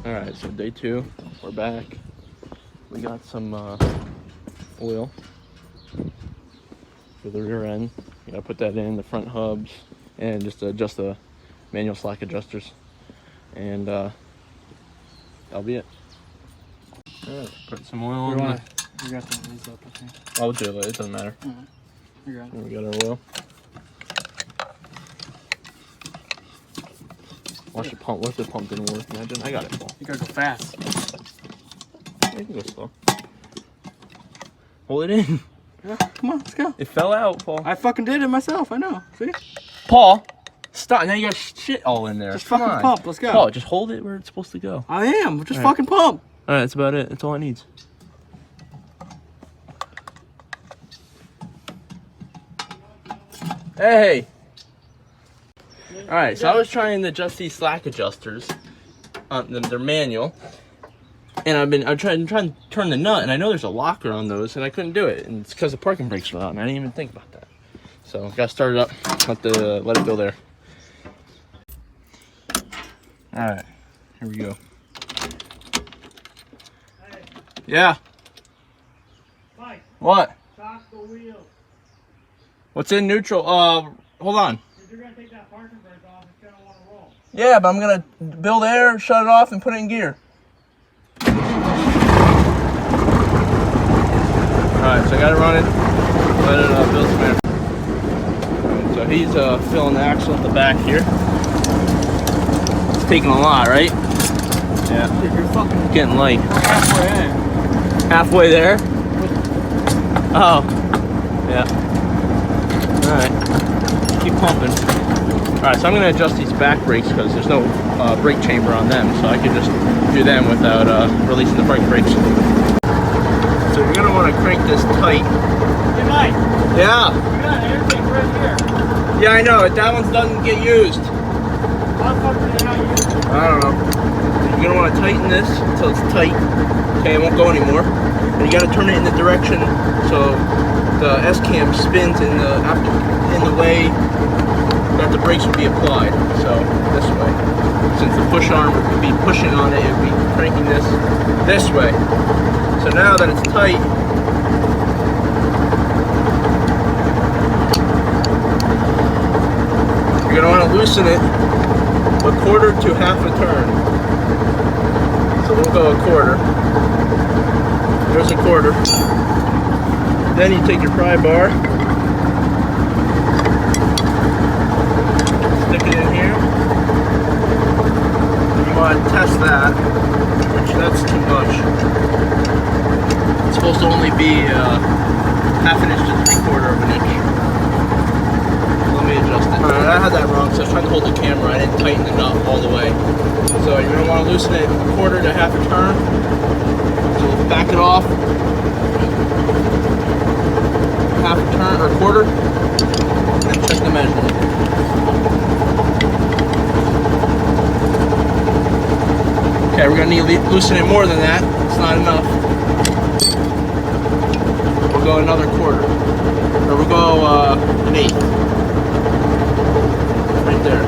All right, so day 2, we're back. We got some oil for the rear end. You gotta put that in the front hubs and just adjust the manual slack adjusters, and that'll be it. All right, put some oil on the. You got these up, I think. I'll do it. It doesn't matter. You got it. And we got our oil. Watch the pump. What if the pump didn't work? Imagine. I got it, Paul. You gotta go fast. Yeah, you can go slow. Hold it in. Yeah, come on, let's go. It fell out, Paul. I fucking did it myself. I know. See? Paul, stop. Now you got shit all in there. Just Come fucking on. pump. Let's go. Paul, just hold it where it's supposed to go. I am. Just All right. fucking pump. All right, that's about it. That's all it needs. Hey. All right, so I was trying to adjust these slack adjusters. They're manual, and I'm trying to turn the nut, and I know there's a locker on those, and I couldn't do it, and it's because the parking brakes were out, and I didn't even think about that. So got to start it up. Let it go there. All right, here we go. Hey, Yeah. Mike, What? shock the wheel. What's in neutral? Hold on. If you're gonna take that parking brake off, it's gonna want to roll. Yeah, but I'm gonna build air, shut it off, and put it in gear. Alright, so I got it running. Let it build some air. Alright, so he's filling the axle at the back here. It's taking a lot, right? Yeah. Dude, you're fucking Getting light. halfway in. Halfway there? Oh. Yeah. Alright. Keep pumping. Alright, so I'm going to adjust these back brakes because there's no brake chamber on them, so I can just do them without releasing the brake brakes. So you're going to want to crank this tight. Hey, Mike, Yeah. you got an air tank right here. Yeah, I know. That one doesn't get used. How the fuck are they not using it? I don't know. You're going to want to tighten this until it's tight. Okay, it won't go anymore. And you got to turn it in the direction so the S-cam spins in the way that the brakes would be applied. So this way. Since the push arm would be pushing on it, it would be cranking this way. So now that it's tight, you're going to want to loosen it a quarter to half a turn. So we'll go a quarter. There's a quarter. Then you take your pry bar, stick it in here. You want to test that, which that's too much. It's supposed to only be half an inch to 3/4 of an inch. Let me adjust it. Alright, I had that wrong, so I was trying to hold the camera. I didn't tighten the nut all the way. So you're going to want to loosen it a quarter to half a turn. So back it off. Half a turn or a quarter. And check the measurement. Okay, we're going to need to loosen it more than that. It's not enough. We'll go another quarter. Or we'll go an eighth. Right there.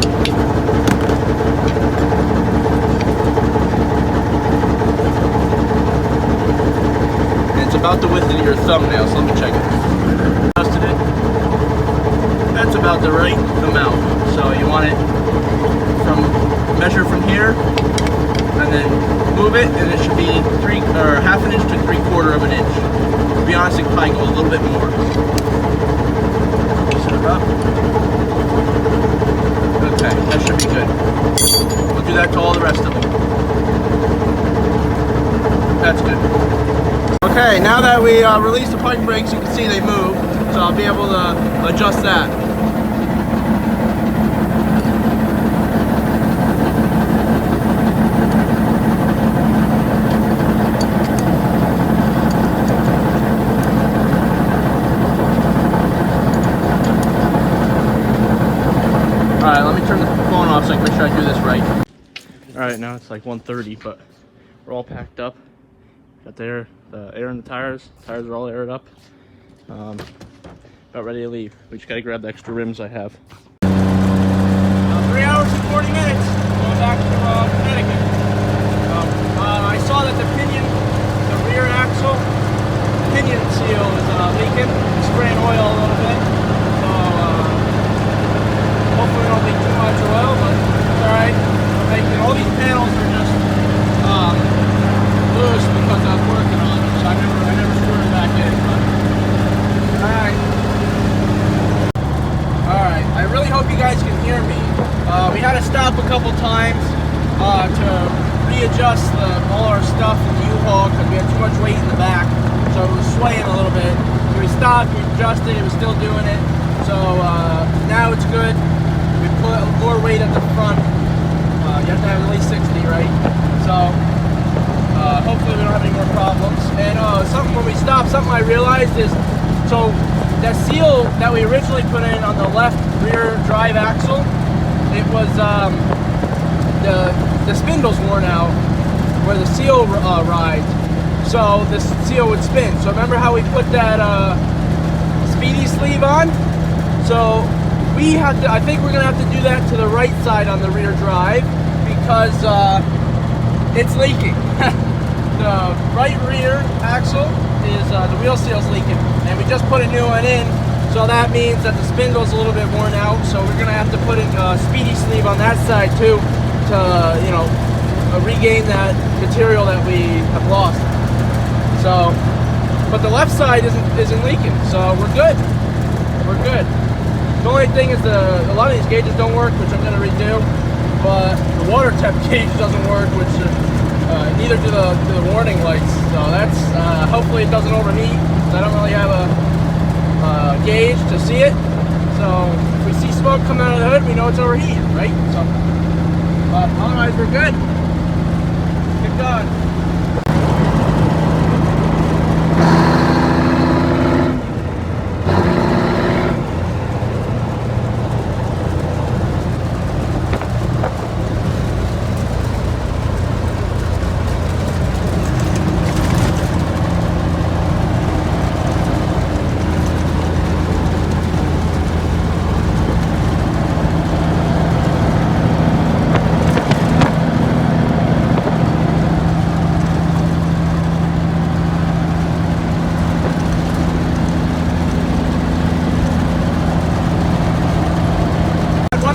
And it's about the width of your thumbnail, so let me check it. Adjusted it. That's about the right amount. So you want it measure from here, and then move it, and it should be half an inch to 3/4 of an inch. To be honest, it can probably go a little bit more. Loosen it up. Okay, that should be good. We'll do that to all the rest of them. That's good. Okay, now that we release the parking brakes, you can see they move, so I'll be able to adjust that. Alright, let me turn the phone off so I can make sure I do this right. Alright, now it's like 1:30, but we're all packed up. Got the air in the tires. Tires are all aired up. About ready to leave. We just gotta grab the extra rims I have. 3 hours and 40 minutes. Going back to Connecticut. adjust all our stuff in the U-Haul because we had too much weight in the back, so it was swaying a little bit. So we stopped, we adjusted, it was still doing it. So now it's good. We put more weight at the front. You have to have at least 60, right? So hopefully we don't have any more problems. And something when we stopped, something I realized is, so that seal that we originally put in on the left rear drive axle, it was the spindle's worn out where the seal rides, so the seal would spin. So remember how we put that speedy sleeve on? So we have to, I think we're gonna have to do that to the right side on the rear drive because it's leaking. The right rear axle is the wheel seal's leaking, and we just put a new one in, so that means that the spindle's a little bit worn out. So we're gonna have to put in a speedy sleeve on that side too, to regain that material that we have lost. So, but the left side isn't leaking, so we're good. We're good. The only thing is a lot of these gauges don't work, which I'm gonna redo, but the water temp gauge doesn't work, which neither do the warning lights. So that's hopefully it doesn't overheat. I don't really have a gauge to see it. So if we see smoke coming out of the hood, we know it's overheating, right? So, but otherwise we're good. Keep going.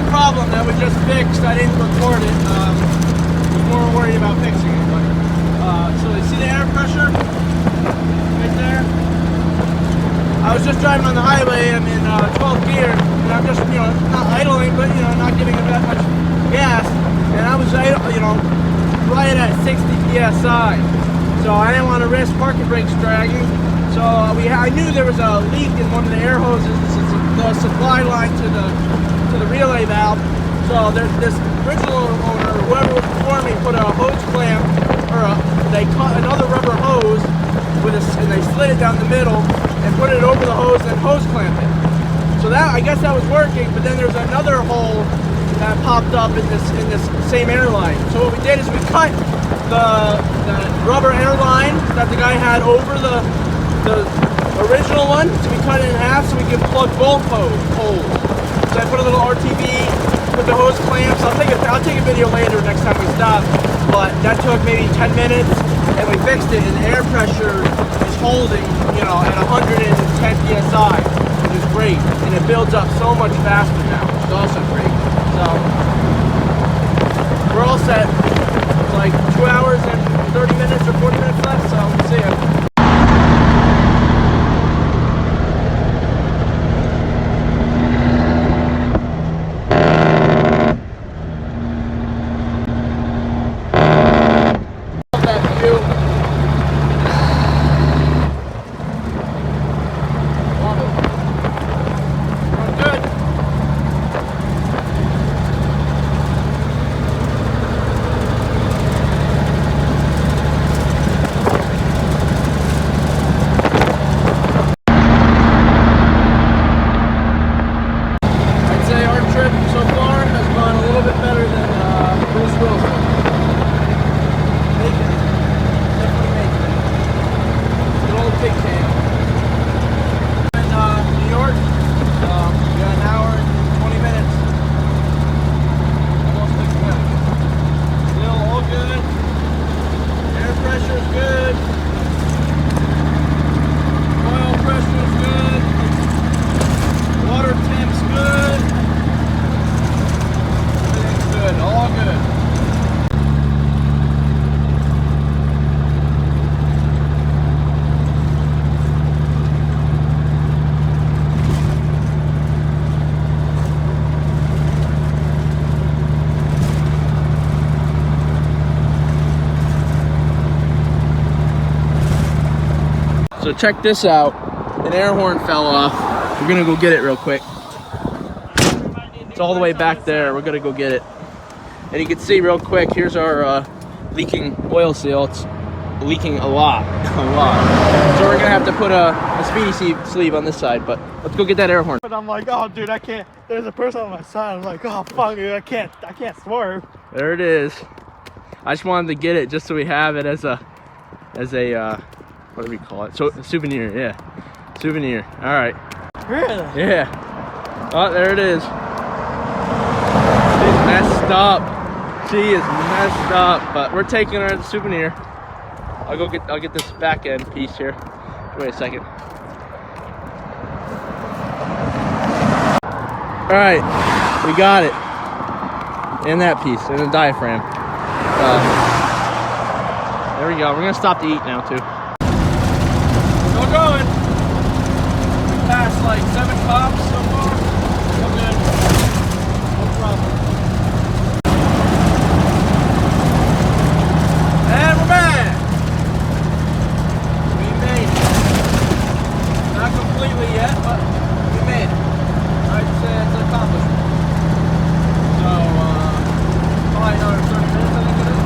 Problem that we just fixed. I didn't record it. I was more worried about fixing it. But, so you see the air pressure right there? I was just driving on the highway. I'm in 12th gear, and I'm just not idling, but not giving it that much gas. And I was right at 60 psi. So I didn't want to risk parking brakes dragging. So I knew there was a leak in one of the air hoses. It's the supply line to the relay valve. So this original owner, whoever was before me, put a hose clamp, they cut another rubber hose and they slid it down the middle and put it over the hose and hose clamped it. So that, I guess that was working, but then there's another hole that popped up in this same airline. So what we did is we cut the rubber airline that the guy had over the original one. So we cut it in half so we could plug both holes. So I put a little RTV, put the hose clamps. I'll take a video later next time we stop. But that took maybe 10 minutes, and we fixed it. And the air pressure is holding, at 110 psi, which is great. And it builds up so much faster now, which is also great. So we're all set. It's like 2 hours and 30 minutes or 40 minutes left. So we'll see you. So check this out. An air horn fell off. We're gonna go get it real quick. It's all the way back there. We're gonna go get it. And you can see real quick, here's our leaking oil seal. It's leaking a lot, a lot. So we're gonna have to put a speedy sleeve on this side, but let's go get that air horn. But I'm like, oh dude, I can't. There's a person on my side. I'm like, oh fuck, dude, I can't swerve. There it is. I just wanted to get it just so we have it as a what do we call it? So a souvenir, yeah. Souvenir. All right. Really? Yeah. Oh, there it is. She's messed up. She is messed up, but we're taking her as a souvenir. I'll get this back end piece here. Wait a second. All right, we got it. And that piece, and the diaphragm. There we go. We're gonna stop to eat now too. Still going. We passed like 7 cops so far. Still good. No problem. And we're back. We made it. Not completely yet, but we made it. I'd say it's an accomplishment. So, probably another 30 minutes, I think it is.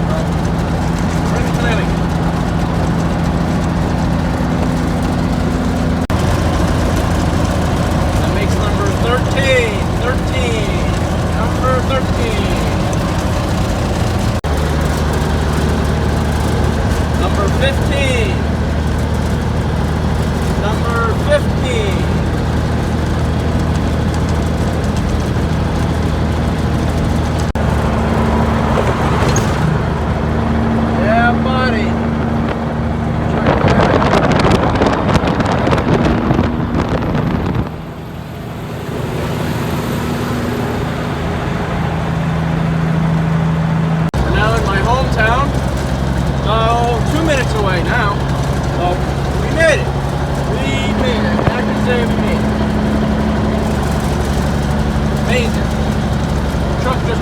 Right. Bring it to Lily. That makes number 13. 13. Number 13. Number 15. Number 15.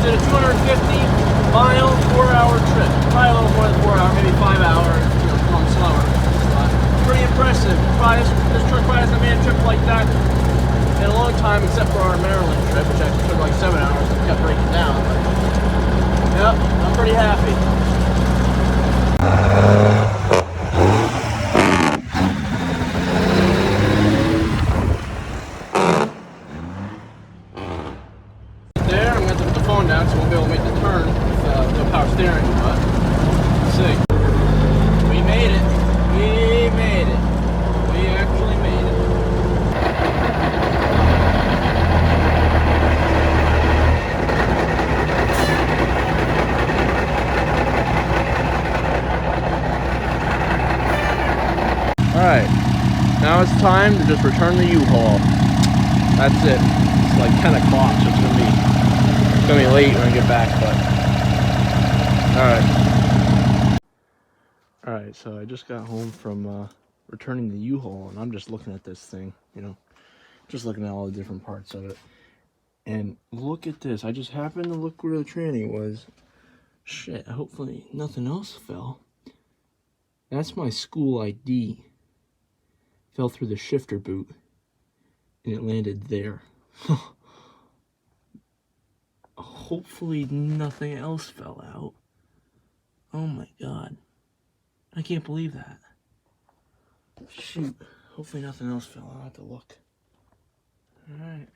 Did a 250-mile, 4-hour trip. Probably a little more than 4 hours, maybe 5 hours, going slower. But pretty impressive. This truck probably hasn't made a trip like that in a long time, except for our Maryland trip, which actually took like 7 hours and kept breaking down. But, yep, I'm pretty happy. Down, so we'll be able to make the turn with no power steering, but let's see. We made it. We made it. We actually made it. Alright, now it's time to just return the U-Haul. That's it. It's like 10 o'clock, so it's gonna be late when I get back, but alright, so I just got home from returning the U-Haul, and I'm just looking at this thing, you know, just looking at all the different parts of it. And look at this. I just happened to look where the tranny was. Shit, hopefully nothing else fell. That's my school ID. Fell through the shifter boot, and it landed there. Hopefully nothing else fell out. Oh my god. I can't believe that. Shoot. Hopefully nothing else fell out. I'll have to look. Alright.